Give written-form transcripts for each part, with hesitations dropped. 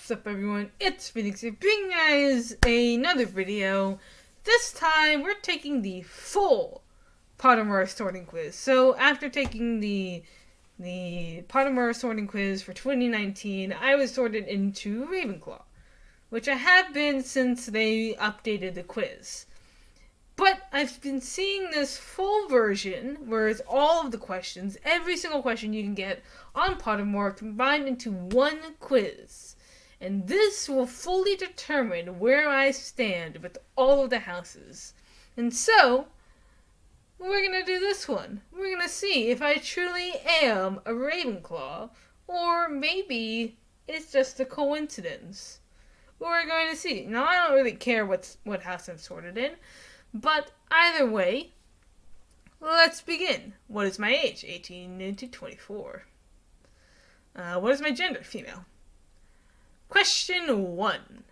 What's up, everyone? It's Phoenix here, bringing you guys another video. This time, we're taking the full Pottermore sorting quiz. So, after taking the Pottermore sorting quiz for 2019, I was sorted into Ravenclaw, which I have been since they updated the quiz. But I've been seeing this full version, where it's all of the questions, every single question you can get on Pottermore combined into one quiz. And this will fully determine where I stand with all of the houses. And so, we're going to do this one. We're going to see if I truly am a Ravenclaw, or maybe it's just a coincidence. We're going to see. Now, I don't really care what house I'm sorted in, but either way, let's begin. What is my age? 18 to 24. What is my gender? Female. Question 1.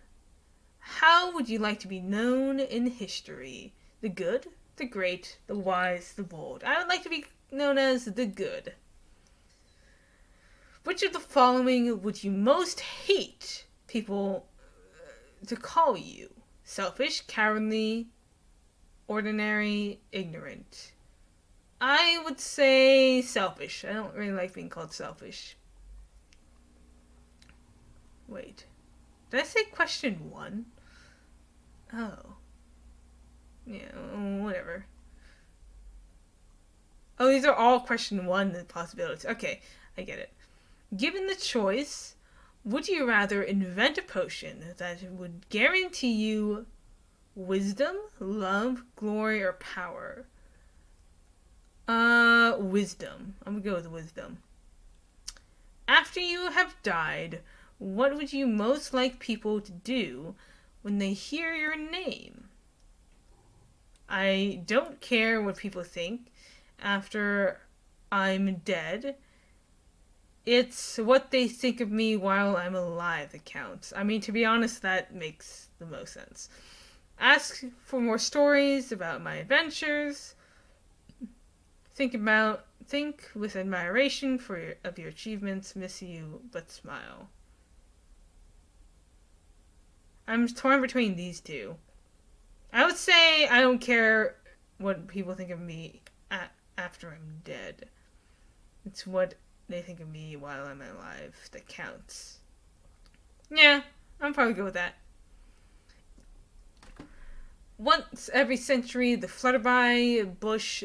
How would you like to be known in history? The good, the great, the wise, the bold. I would like to be known as the good. Which of the following would you most hate people to call you? Selfish, cowardly, ordinary, ignorant. I would say selfish. I don't really like being called selfish. Wait. Did I say question 1? Oh. Yeah, whatever. Oh, these are all question 1 possibilities. Okay, I get it. Given the choice, would you rather invent a potion that would guarantee you wisdom, love, glory, or power? Wisdom. I'm gonna go with wisdom. After you have died, what would you most like people to do when they hear your name? I don't care what people think after I'm dead. It's what they think of me while I'm alive that counts. I mean, to be honest, that makes the most sense. Ask for more stories about my adventures. Think with admiration of your achievements. Miss you, but smile. I'm torn between these two. I would say I don't care what people think of me after I'm dead. It's what they think of me while I'm alive that counts. Yeah, I'm probably good with that. Once every century, the flutterby bush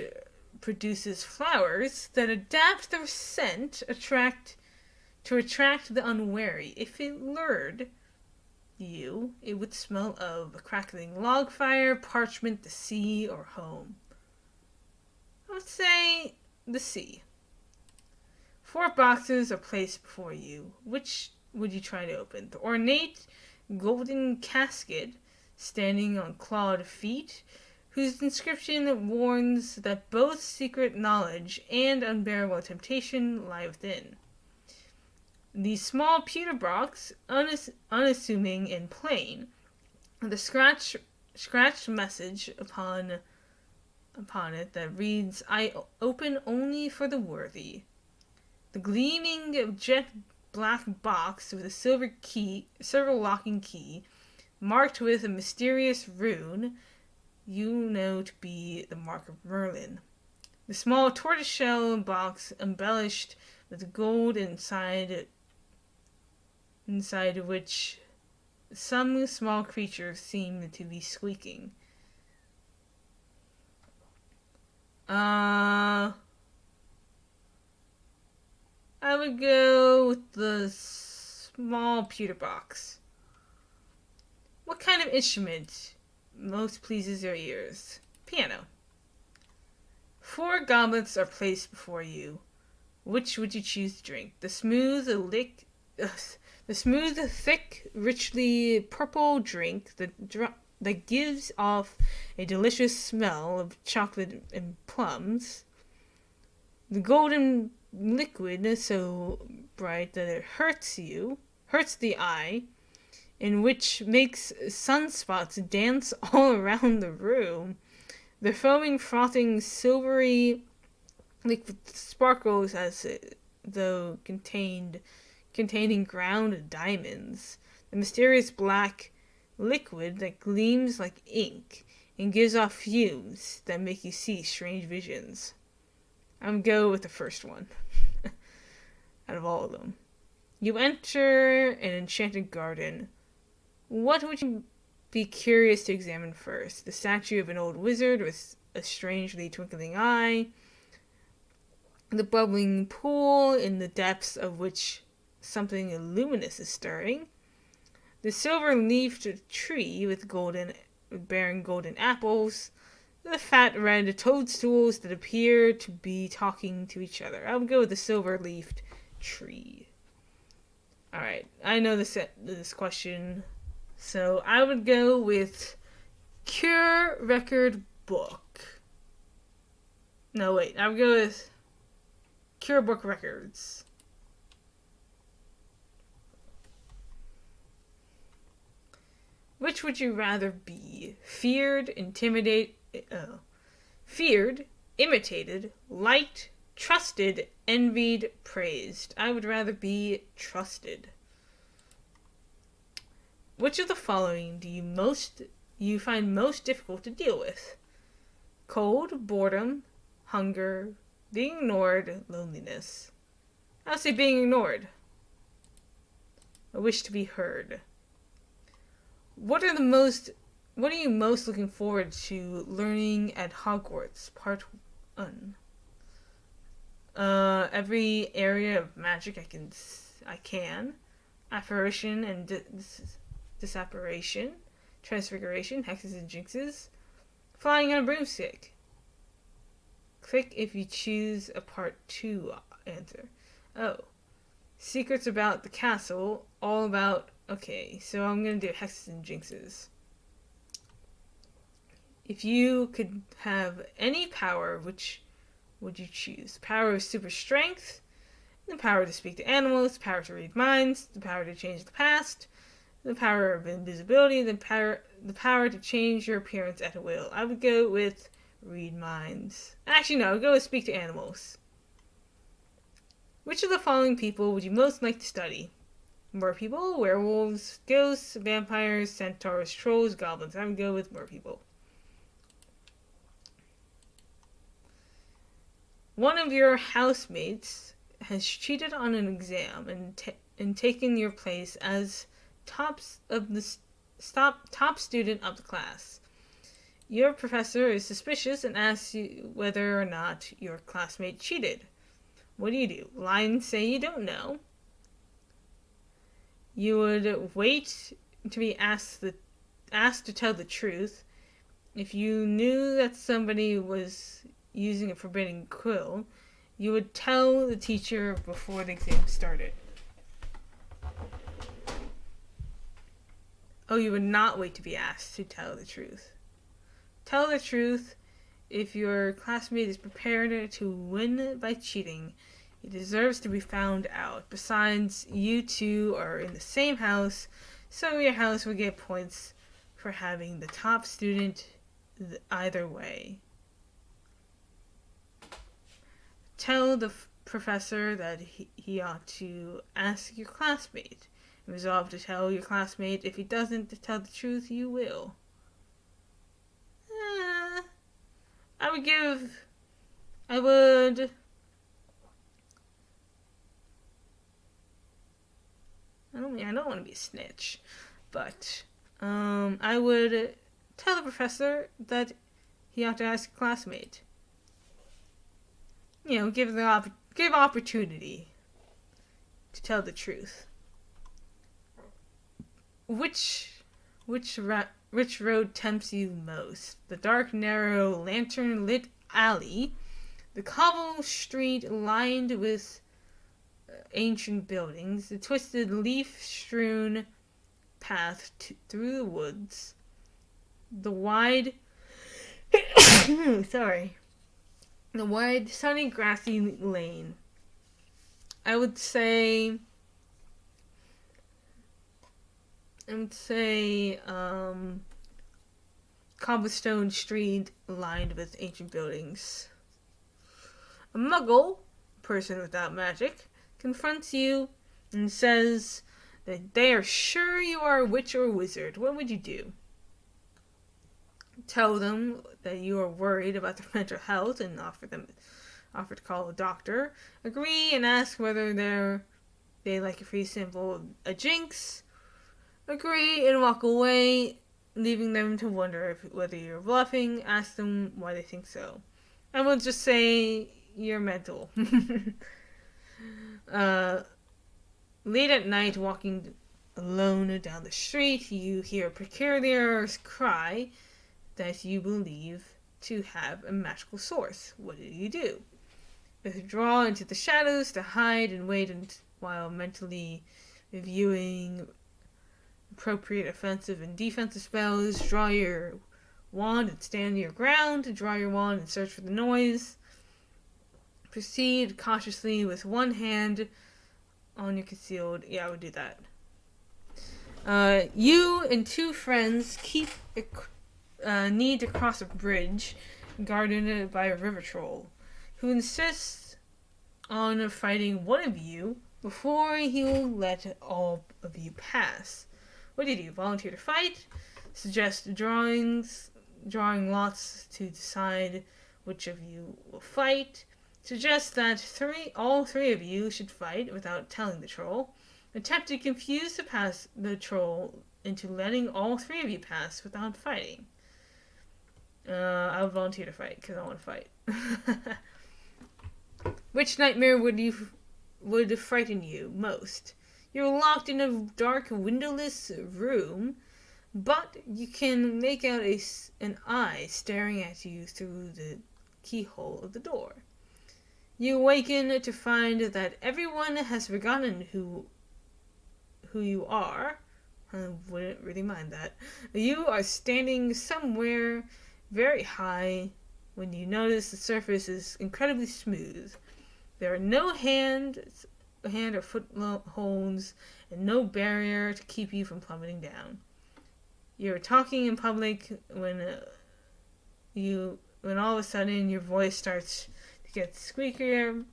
produces flowers that adapt their scent to attract the unwary. If it lured you, it would smell of a crackling log fire, parchment, the sea, or home. I would say the sea. 4 boxes are placed before you. Which would you try to open? The ornate golden casket standing on clawed feet, whose inscription warns that both secret knowledge and unbearable temptation lie within. The small pewter box, unassuming and plain, the scratched message upon it that reads, "I open only for the worthy." The gleaming jet black box with a silver locking key, marked with a mysterious rune you know to be the mark of Merlin. The small tortoiseshell box embellished with gold inside which some small creature seemed to be squeaking. I would go with the small pewter box. What kind of instrument most pleases your ears? Piano. 4 goblets are placed before you. Which would you choose to drink? The smooth, thick, richly purple drink that gives off a delicious smell of chocolate and plums. The golden liquid so bright that it hurts the eye, and which makes sunspots dance all around the room. The foaming, frothing, silvery liquid sparkles as though containing ground diamonds. a mysterious black liquid that gleams like ink and gives off fumes that make you see strange visions. I'm gonna go with the first one out of all of them. You enter an enchanted garden. What would you be curious to examine first? The statue of an old wizard with a strangely twinkling eye, the bubbling pool in the depths of which something luminous is stirring, the silver-leafed tree bearing golden apples, the fat red toadstools that appear to be talking to each other. I would go with the silver-leafed tree. Alright, I know this question, so I would go with Cure Record Book. No, wait, I would go with Cure Book Records. Which would you rather be? Feared, imitated, liked, trusted, envied, praised. I would rather be trusted. Which of the following do you find most difficult to deal with? Cold, boredom, hunger, being ignored, loneliness. I would say being ignored. A wish to be heard. What are you most looking forward to learning at Hogwarts? Part 1. Every area of magic I can. Apparition and disapparition. Transfiguration, hexes and jinxes. Flying on a broomstick. Click if you choose a part 2 answer. Oh. Secrets about the castle, all about... Okay, so I'm going to do hexes and jinxes. If you could have any power, which would you choose? Power of super strength, the power to speak to animals, the power to read minds, the power to change the past, the power of invisibility, the power to change your appearance at will. I would go with read minds. Actually, no, I would go with speak to animals. Which of the following people would you most like to study? Merpeople, werewolves, ghosts, vampires, centaurs, trolls, goblins. I would go with merpeople. One of your housemates has cheated on an exam and taken your place as top student of the class. Your professor is suspicious and asks you whether or not your classmate cheated. What do? Lie and say you don't know. You would wait to be asked to tell the truth. If you knew that somebody was using a forbidden quill, you would tell the teacher before the exam started. Oh, you would not wait to be asked to tell the truth. Tell the truth. If your classmate is prepared to win by cheating, he deserves to be found out. Besides, you two are in the same house, so your house will get points for having the top student either way. Tell the professor that he ought to ask your classmate. Resolve to tell your classmate. If he doesn't tell the truth, you will. I don't want to be a snitch, but I would tell the professor that he ought to ask a classmate. You know, give opportunity to tell the truth. Which road tempts you most? The dark, narrow, lantern-lit alley, the cobble street lined with ancient buildings, the twisted, leaf-strewn path through the woods, the wide, sunny, grassy lane. I would say cobblestone street lined with ancient buildings. A muggle, person without magic, confronts you and says that they are sure you are a witch or a wizard, what would you do? Tell them that you are worried about their mental health and offer to call a doctor. Agree and ask whether they like a free sample a jinx. Agree and walk away, leaving them to wonder whether you're bluffing. Ask them why they think so. And we'll just say you're mental. Late at night, walking alone down the street, you hear a precarious cry that you believe to have a magical source. What do? Withdraw into the shadows to hide and wait while mentally reviewing appropriate offensive and defensive spells. Draw your wand and stand your ground. Draw your wand and search for the noise. Proceed cautiously with one hand on your concealed. Yeah, I would do that. You and two friends need to cross a bridge guarded by a river troll, who insists on fighting one of you before he will let all of you pass. What do? Volunteer to fight? Suggest drawing lots to decide which of you will fight. Suggest that all three of you should fight without telling the troll. Attempt to confuse the troll into letting all three of you pass without fighting. I would volunteer to fight because I want to fight. Which nightmare would frighten you most? You're locked in a dark, windowless room, but you can make out an eye staring at you through the keyhole of the door. You awaken to find that everyone has forgotten who you are. I wouldn't really mind that. You are standing somewhere very high when you notice the surface is incredibly smooth. There are no hand or footholds and no barrier to keep you from plummeting down. You're talking in public when all of a sudden your voice starts to get squeakier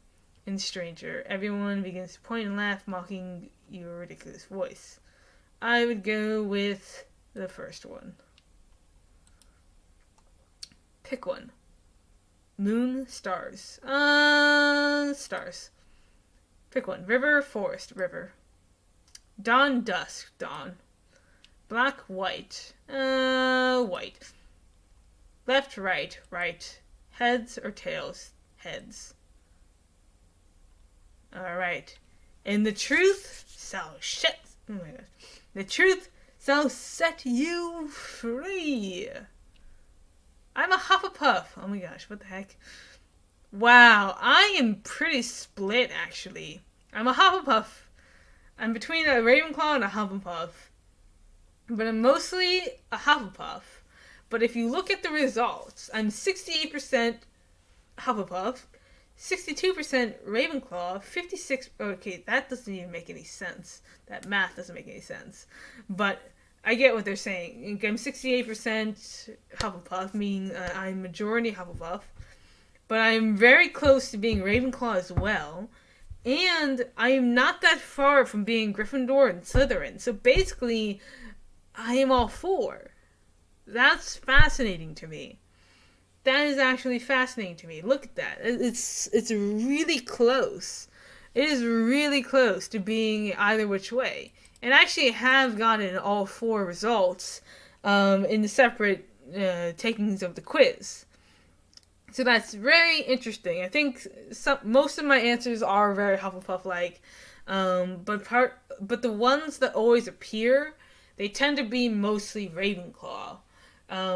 and stranger. Everyone begins to point and laugh, mocking your ridiculous voice. I would go with the first one. Pick one. Moon, stars. Stars. Pick one. River, forest, river. Dawn, dusk, dawn. Black, white. White. Left, right, right. Heads or tails? Heads. Alright. And the truth shall oh my gosh. The truth shall set you free. I'm a Hufflepuff. Oh my gosh, what the heck? Wow, I am pretty split, actually. I'm a Hufflepuff. I'm between a Ravenclaw and a Hufflepuff. But I'm mostly a Hufflepuff. But if you look at the results, I'm 68% Hufflepuff, 62% Ravenclaw, 56... Okay, that doesn't even make any sense. That math doesn't make any sense. But I get what they're saying. I'm 68% Hufflepuff, meaning I'm majority Hufflepuff. But I'm very close to being Ravenclaw as well. And I am not that far from being Gryffindor and Slytherin. So basically, I am all four. That's fascinating to me. That is actually fascinating to me. Look at that. It's really close. It is really close to being either which way. And I actually have gotten all four results in the separate takings of the quiz. So that's very interesting. I think most of my answers are very Hufflepuff-like. But the ones that always appear, they tend to be mostly Ravenclaw.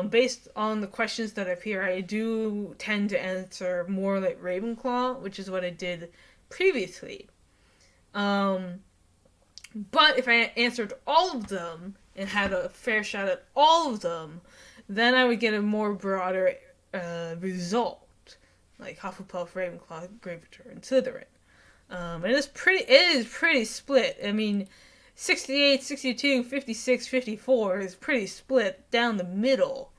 Based on the questions that appear, I do tend to answer more like Ravenclaw, which is what I did previously. But if I answered all of them and had a fair shot at all of them, then I would get a more broader result, like Hufflepuff, Ravenclaw, Gryffindor, and Slytherin. And it is pretty split. I mean, 68, 62, 56, 54 is pretty split down the middle.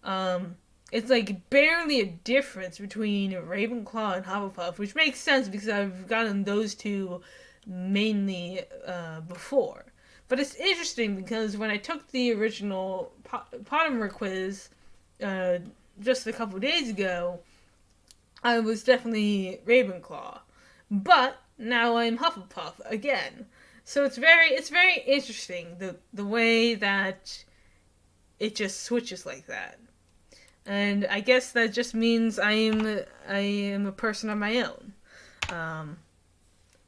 It's like barely a difference between Ravenclaw and Hufflepuff, which makes sense because I've gotten those two mainly before. But it's interesting because when I took the original Pottermore quiz just a couple days ago, I was definitely Ravenclaw. But now I'm Hufflepuff again. So it's very interesting the way that it just switches like that. And I guess that just means I am a person on my own. Um,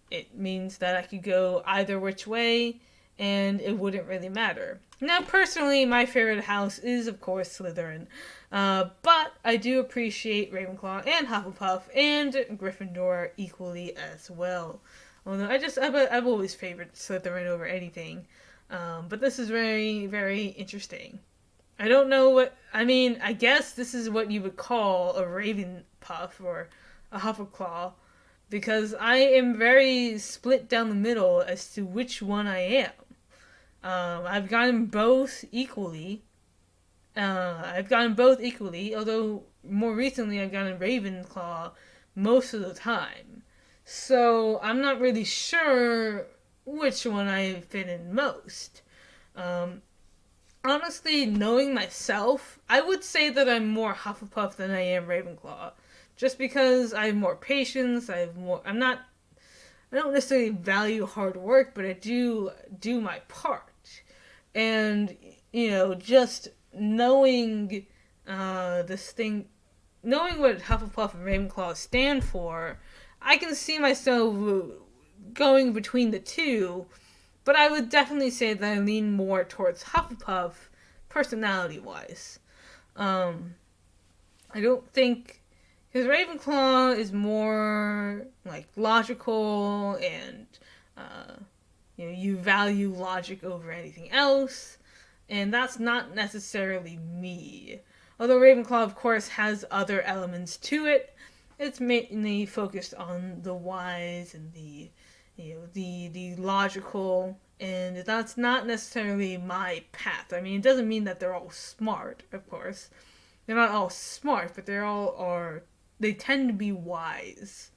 it means that I could go either which way, and it wouldn't really matter. Now, personally, my favorite house is, of course, Slytherin. But I do appreciate Ravenclaw and Hufflepuff and Gryffindor equally as well. Although I've always favored Slytherin over anything. But this is very, very interesting. I don't know what, I mean, I guess this is what you would call a Ravenpuff or a Huffleclaw, because I am very split down the middle as to which one I am. I've gotten both equally. Although more recently I've gotten Ravenclaw most of the time. So I'm not really sure which one I fit in most. Honestly, knowing myself, I would say that I'm more Hufflepuff than I am Ravenclaw. Just because I have more patience, I don't necessarily value hard work, but I do my part. And, just knowing knowing what Hufflepuff and Ravenclaw stand for, I can see myself going between the two, but I would definitely say that I lean more towards Hufflepuff, personality-wise. I don't think... Because Ravenclaw is more, logical, and, you value logic over anything else, and that's not necessarily me. Although Ravenclaw, of course, has other elements to it, it's mainly focused on the wise and the logical, and that's not necessarily my path. I mean, it doesn't mean that they're all smart, of course. They're not all smart, but they tend to be wise.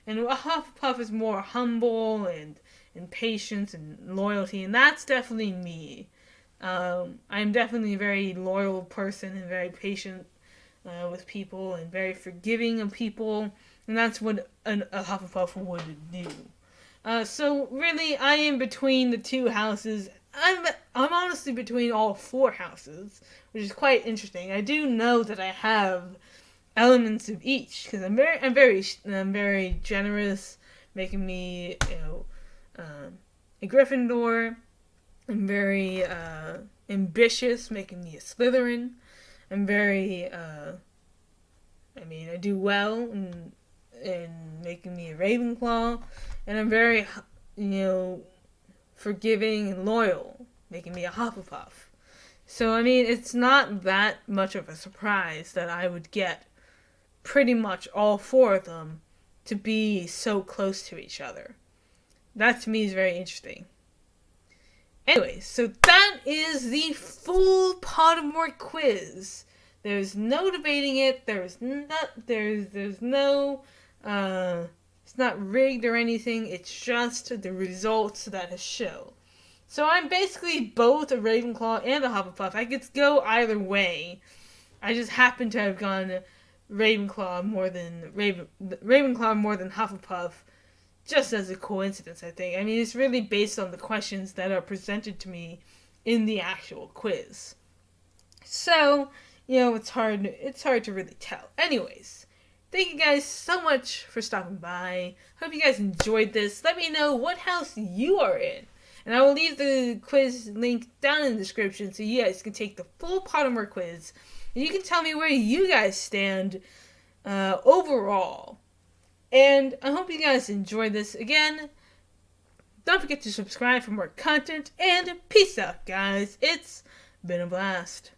And Hufflepuff is more humble and patience and loyalty, and that's definitely me. I'm definitely a very loyal person and very patient with people and very forgiving of people, and that's what a Hufflepuff would do. So really, I am between the two houses. I'm honestly between all four houses, which is quite interesting. I do know that I have elements of each because I'm very generous, making me a Gryffindor. I'm very ambitious, making me a Slytherin. I'm very I do well in making me a Ravenclaw, and I'm very forgiving and loyal, making me a Hufflepuff. So it's not that much of a surprise that I would get pretty much all four of them to be so close to each other. That to me is very interesting. Anyway, so that is the full Pottermore quiz. There's no debating it. It's not rigged or anything. It's just the results that it show. So I'm basically both a Ravenclaw and a Hufflepuff. I could go either way. I just happen to have gone Ravenclaw more than Hufflepuff, just as a coincidence, I think. It's really based on the questions that are presented to me in the actual quiz. So, it's hard to really tell. Anyways, thank you guys so much for stopping by. Hope you guys enjoyed this. Let me know what house you are in. And I will leave the quiz link down in the description so you guys can take the full Pottermore quiz. And you can tell me where you guys stand overall. And I hope you guys enjoyed this. Again, don't forget to subscribe for more content. And peace out, guys. It's been a blast.